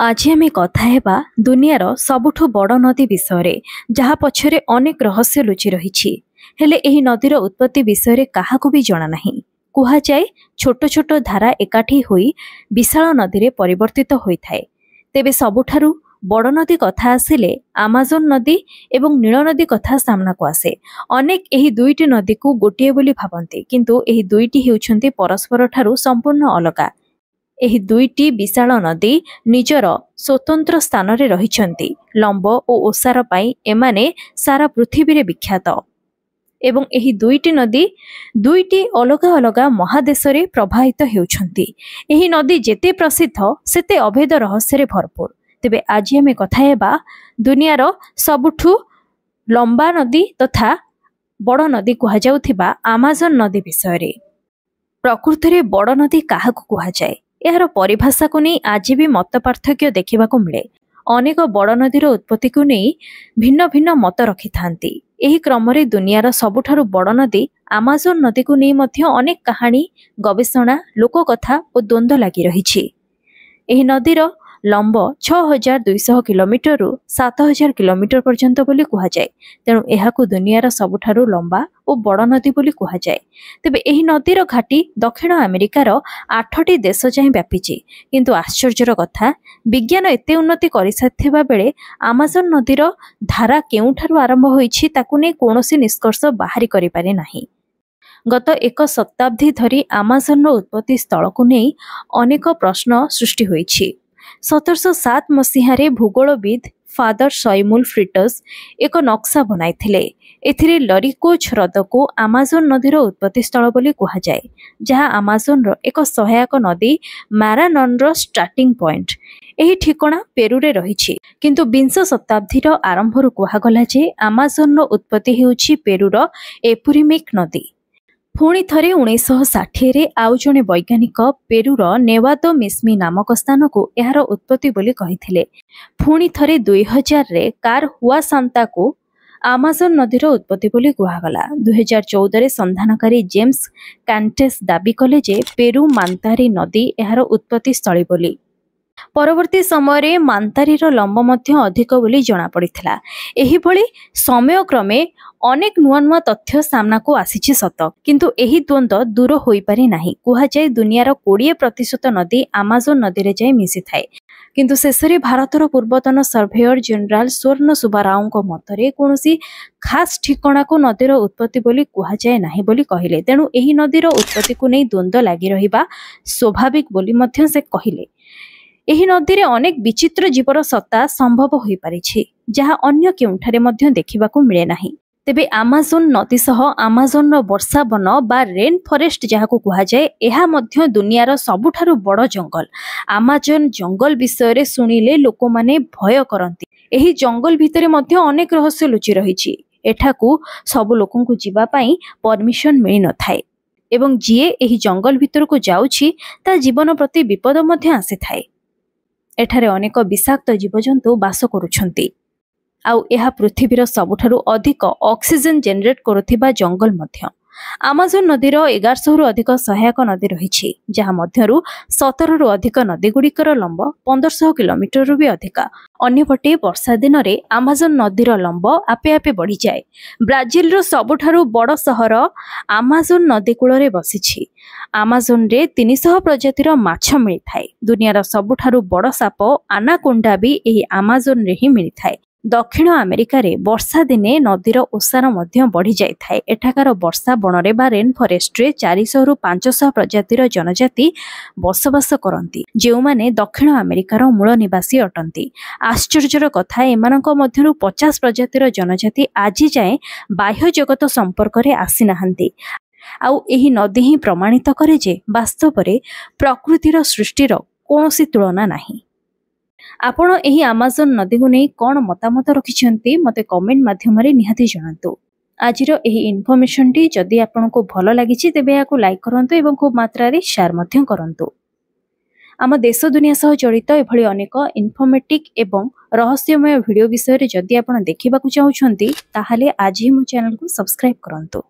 आज आम कथा हेबा दुनियार सबुठु बड़ नदी विषय जहाँ पछरे अनेक रहस्य लुचि रही हेले एही नदीर उत्पत्ति विषय क्या भी जना नहीं। कुहाଯାଏ छोट छोट धारा एकाठी होई विशाल नदी रे परिवर्तित होइथाए। तेबे सबुठारु बड़ नदी कथा आसिले आमाजोन नदी एवं नील नदी कथा सामना को आसे। अनेक एही दुईटी नदी को गोटिए बोली भाबंती, किंतु एही दुईटी हेउछंती परस्पर ठारू संपूर्ण अलगा। एही दुईटी विशाल नदी निजर स्वतंत्र स्थान रे रहिछंती। लंब और ओसार पाई एमाने सारा पृथ्वी रे विख्यात एवं एही दुईटी नदी दुईटी अलग अलग महादेश रे प्रवाहित हेउछंती। एही नदी जेते प्रसिद्ध सेते अभेद रहस्य रे भरपूर। तेबे आज आमे कथा हेबा दुनियार सबुठु लंबा नदी तथा बड़ नदी कुहा जाउथिबा आमाजोन नदी विषय रे। प्रकृति रे बड़ नदी काहाकु कुहा जाए, यार परिभाषा को नहीं आज भी मत पार्थक्य देखा मिले। अनेक बड़ नदीर उत्पत्ति को नहीं भिन्न भिन्न मत रखि थांती। एही क्रम रे दुनियार सबुठारु बड़ नदी आमाजोन नदी को नहीं मध्य अनेक कहानी, गवेषणा, लोककथा और द्वंद्व लगी रही। एही नदीर लंब 6200 किलोमीटर रु 7000 किलोमीटर पर्यंत बोली कुहा जाए। तेणु एहाकु दुनियार सबुठारु लंबा और बड़ नदी बोली कुहा जाए। तेबे एही नदीर घाटी दक्षिण अमेरिकार 8टी देश जाए व्यापीची, किंतु आश्चर्यर कथा विज्ञान एते उन्नति करि साथिबा बेले आमाजोन नदीर धारा केउठारु आरंभ होईछि ताकु नै कोनोसी निष्कर्ष बाहरी करि पारे नाही। गत एक शताब्दी धरी आमाजोन उत्पत्ति स्थल को नहीं अनेक प्रश्न सृष्टि होईछि। 1707 मसीहारे भूगोलविद फादर सैमुल फ्रिटस एक नक्शा बनाइथिले। एथिरे लरिकोच ह्रद को आमाजोन नदीर उत्पत्ति स्थल बोली कुहा जाए, जहाँ आमाजोन रो एक सहायक नदी मारानन रो स्टार्टिंग पॉइंट। एही ठिकणा पेरू रे रहिछि, किंतु 20 शताब्दी रो आरंभ रु कुहा गला जे आमाजोन रो उत्पत्ति हेउछि पेरू रो एपुरिमिक नदी। पुणी थरे 1960 रे आउ जणे वैज्ञानिक पेरूर नेवादो मिस्मी नामक स्थान को यार उत्पत्ति बोली कहिथिले। पुणी थरे 2000 रे कार हुआ सांता को आमाजोन नदीर उत्पत्ति बोली कुहागला। 2014 रे संधानकारी जेम्स कांटेस दाबी कले जे पेरू मांतारी नदी यार उत्पत्ति स्थली बोली। परवर्ती समय रे मांतारीर लंब मध्य अधिक बोली जना पड़िथिला। एही भली समय क्रमे अनेक नुआ नुआ तथ्य सामना को आसीछि सत, किंतु एही द्वंद्व दूर होई पारि नाही। कुहा जाय दुनियार 20% नदी आमाजोन नदी रे जाय मिसी थाए, किंतु शेषरे भारतर पूर्वतन सर्भेयर जनरल स्वर्ण सुब्बाराव को मतरे कोनोसी खास ठिकणा को नदीर उत्पत्ति बोली कुहा जाय नाही बोली कहिले। तेणु एही नदीर उत्पत्ति को नै द्वंद्व लागि रहिबा स्वाभाविक बोली मध्य से कहिले। एही नदी रे अनेक विचित्र जीवर सत्ता संभव होई पारिछि, जहाँ अन्य केउठारे मध्य देखिबाकू मिले नाही। तेबे आमाजोन नदी सह आमाजोन वर्षा वन बा रेन फॉरेस्ट जहाको कुहा जाए, एहा मध्य दुनियार सबुठारु बड़ जंगल। आमाजोन जंगल विषय रे सुनिले लोक माने भय करंती। एही जंगल भितरे मध्य अनेक रहस्य लुचि रहिछि। एठाकू सब लोकन को जीवा पई परमिशन मिलि न थाए एवं जिए एही जंगल भितर को जाउछि ता जीवन प्रति विपद मध्य आसी थाए। एठारे अनेक विषाक्त जीवजंतु बास करुछंती। आउ एहा पृथ्वीर सबुठारु अधिक ऑक्सीजन जनरेट करुथिबा जंगल मध्य। आमाजोन नदीर 1100 रु अधिक सहायक नदी रहिछि, जहाँ मध्यरु 17 रु अधिक नदी गुड़िकर लंब 1500 किलोमीटर रु भी अधिक। अन्यपटे वर्षा दिन रे आमाजोन नदीर लंब आपे आपे बढ़ी जाए। ब्राजिल रो सबुठारु बड़ सहर आमाजोन नदी कूल रे बसिछि। आमाजोन रे 300 प्रजातिर माछ मिली थाए। दुनियार सबुठारु बड़ साप आनाकोंडा भी एही आमाजोन रे ही मिली थाए। दक्षिण अमेरिका रे वर्षा दिने नदीर ओसार मध्य बढ़ी जाय थाए। एठाकार वर्षा बनरे बा रेन फॉरेस्ट रे 400 रु 500 प्रजातिर जनजाति बसवास करंती, जेउ माने दक्षिण अमेरिकार मूल निवासी अटंती। आश्चर्यर कथा एमानक मध्यरु 50 प्रजातिर जनजाति आज जाए बाह्य जगत संपर्क रे आसी नाहंती। आउ एही नदी ही प्रमाणित करे जे वास्तव रे प्रकृतिर सृष्टिर कोनोसी तुलना नाही। आपण एही आमाजोन नदी को नहीं कौन मतामत रखिछंती मते कमेंट माध्यम रे निहाती जणांतु। आजिरो एही इन्फॉर्मेशन टी जदि आपनको भलो लागिछि तेबे याकु लाइक करंतु एवं खूब मात्रा रे शेयर मध्य करंतु। आम देश दुनिया सह जड़ित एभली अनेक इन्फॉर्मेटिव एवं रहस्यमय वीडियो विषय रे जदि आपण देखिबाकू चाहुछंती ताहाले आज ही मो चैनल को सब्सक्राइब करंतु।